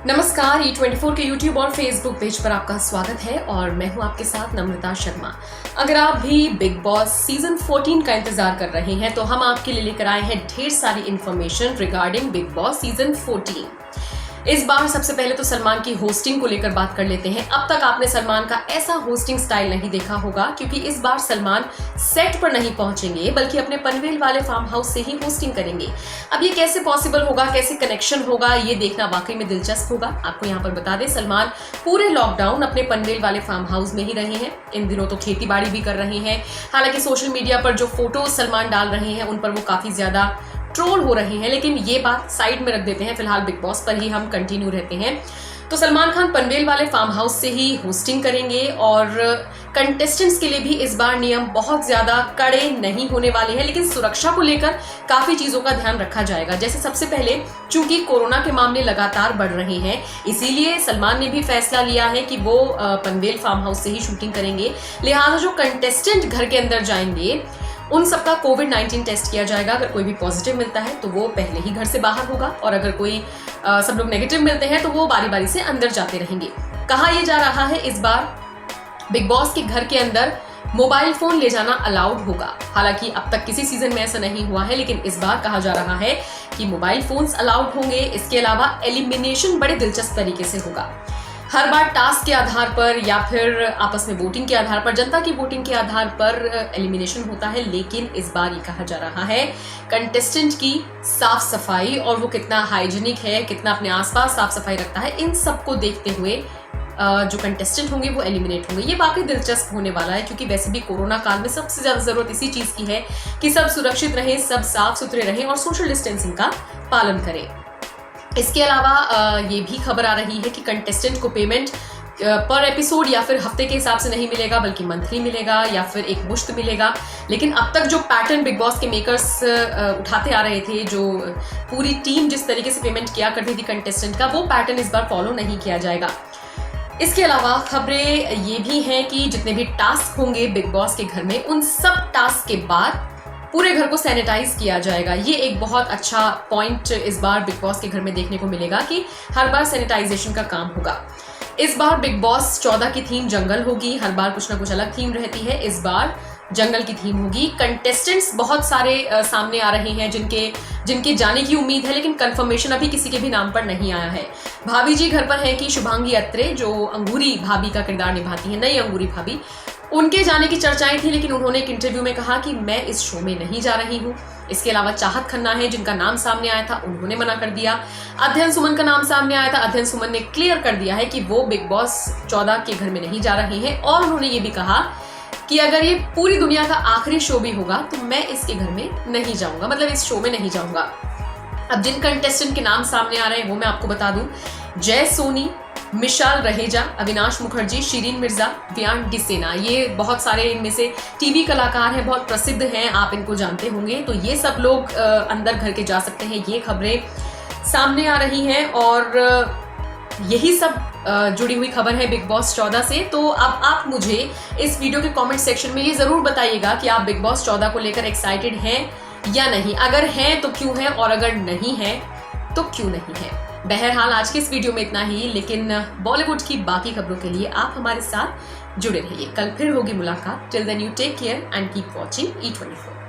नमस्कार, E24 के YouTube और Facebook पेज पर आपका स्वागत है और मैं हूं आपके साथ नम्रता शर्मा। अगर आप भी बिग बॉस सीजन 14 का इंतजार कर रहे हैं तो हम आपके लिए लेकर आए हैं ढेर सारी information regarding big boss season 14। इस बार सबसे पहले तो सलमान की होस्टिंग को लेकर बात कर लेते हैं। अब तक आपने सलमान का ऐसा होस्टिंग स्टाइल नहीं देखा होगा क्योंकि इस बार सलमान सेट पर नहीं पहुंचेंगे बल्कि अपने पनवेल वाले फार्म हाउस से ही होस्टिंग करेंगे। अब ये कैसे पॉसिबल होगा, कैसे कनेक्शन होगा, ये देखना वाकई में दिलचस्प होगा। आपको यहाँ पर बता दें, सलमान पूरे लॉकडाउन अपने पनवेल वाले फार्म हाउस में ही रहे हैं। इन दिनों तो खेती बाड़ी भी कर रहे हैं। हालांकि सोशल मीडिया पर जो फोटोज सलमान डाल रहे हैं उन पर वो काफी ज्यादा ट्रोल हो रहे हैं, लेकिन ये बात साइड में रख देते हैं। फिलहाल बिग बॉस पर ही हम कंटिन्यू रहते हैं। तो सलमान खान पनवेल वाले फार्म हाउस से ही होस्टिंग करेंगे और कंटेस्टेंट्स के लिए भी इस बार नियम बहुत ज्यादा कड़े नहीं होने वाले हैं, लेकिन सुरक्षा को लेकर काफी चीजों का ध्यान रखा जाएगा। जैसे सबसे पहले, चूंकि कोरोना के मामले लगातार बढ़ रहे हैं, इसीलिए सलमान ने भी फैसला लिया है कि वो पनवेल फार्म हाउस से ही शूटिंग करेंगे। लिहाजा जो कंटेस्टेंट घर के अंदर जाएंगे उन सबका कोविड-19 टेस्ट किया जाएगा। अगर कोई भी पॉजिटिव मिलता है तो वो पहले ही घर से बाहर होगा और अगर कोई सब लोग नेगेटिव मिलते हैं तो वो बारी बारी से अंदर जाते रहेंगे। कहा यह जा रहा है इस बार बिग बॉस के घर के अंदर मोबाइल फोन ले जाना अलाउड होगा। हालांकि अब तक किसी सीजन में ऐसा नहीं हुआ है, लेकिन इस बार कहा जा रहा है कि मोबाइल फोन्स अलाउड होंगे। इसके अलावा एलिमिनेशन बड़े दिलचस्प तरीके से होगा। हर बार टास्क के आधार पर या फिर आपस में वोटिंग के आधार पर, जनता की वोटिंग के आधार पर एलिमिनेशन होता है, लेकिन इस बार ये कहा जा रहा है कंटेस्टेंट की साफ सफाई और वो कितना हाइजीनिक है, कितना अपने आसपास साफ सफाई रखता है, इन सबको देखते हुए जो कंटेस्टेंट होंगे वो एलिमिनेट होंगे। ये वाकई दिलचस्प होने वाला है क्योंकि वैसे भी कोरोना काल में सबसे ज्यादा जरूरत इसी चीज की है कि सब सुरक्षित रहें, सब साफ सुथरे रहें और सोशल डिस्टेंसिंग का पालन करें। इसके अलावा ये भी खबर आ रही है कि कंटेस्टेंट को पेमेंट पर एपिसोड या फिर हफ्ते के हिसाब से नहीं मिलेगा बल्कि मंथली मिलेगा या फिर एक मुश्त मिलेगा। लेकिन अब तक जो पैटर्न बिग बॉस के मेकर्स उठाते आ रहे थे, जो पूरी टीम जिस तरीके से पेमेंट किया करती थी कंटेस्टेंट का, वो पैटर्न इस बार फॉलो नहीं किया जाएगा। इसके अलावा खबरें ये भी हैं कि जितने भी टास्क होंगे बिग बॉस के घर में, उन सब टास्क के बाद पूरे घर को सैनिटाइज किया जाएगा। ये एक बहुत अच्छा पॉइंट इस बार बिग बॉस के घर में देखने को मिलेगा कि हर बार सैनिटाइजेशन का काम होगा। इस बार बिग बॉस 14 की थीम जंगल होगी। हर बार कुछ ना कुछ अलग थीम रहती है, इस बार जंगल की थीम होगी। कंटेस्टेंट्स बहुत सारे सामने आ रहे हैं जिनके जाने की उम्मीद है, लेकिन कंफर्मेशन अभी किसी के भी नाम पर नहीं आया है। भाभी जी घर पर है कि शुभांगी अत्रे, जो अंगूरी भाभी का किरदार निभाती है, नई अंगूरी भाभी, उनके जाने की चर्चाएं थी, लेकिन उन्होंने एक इंटरव्यू में कहा कि मैं इस शो में नहीं जा रही हूं। इसके अलावा चाहत खन्ना है जिनका नाम सामने आया था, उन्होंने मना कर दिया। अध्ययन सुमन का नाम सामने आया था, अध्ययन सुमन ने क्लियर कर दिया है कि वो बिग बॉस 14 के घर में नहीं जा रहे हैं और उन्होंने ये भी कहा कि अगर ये पूरी दुनिया का आखिरी शो भी होगा तो मैं इसके घर में नहीं जाऊंगा, मतलब इस शो में नहीं जाऊंगा। अब जिन कंटेस्टेंट के नाम सामने आ रहे हैं वो मैं आपको बता दूं: जय सोनी, मिशाल रहेजा, अविनाश मुखर्जी, शिरीन मिर्जा, वियान डिसेना। ये बहुत सारे इनमें से टीवी कलाकार हैं, बहुत प्रसिद्ध हैं, आप इनको जानते होंगे। तो ये सब लोग अंदर घर के जा सकते हैं, ये खबरें सामने आ रही हैं और यही सब जुड़ी हुई खबर है बिग बॉस 14 से। तो अब आप मुझे इस वीडियो के कमेंट सेक्शन में ये जरूर बताइएगा कि आप बिग बॉस 14 को लेकर एक्साइटेड हैं या नहीं। अगर हैं तो क्यों हैं और अगर नहीं है तो क्यों नहीं है। बहरहाल आज के इस वीडियो में इतना ही, लेकिन बॉलीवुड की बाकी खबरों के लिए आप हमारे साथ जुड़े रहिए। कल फिर होगी मुलाकात। Till then you take care and keep watching E24।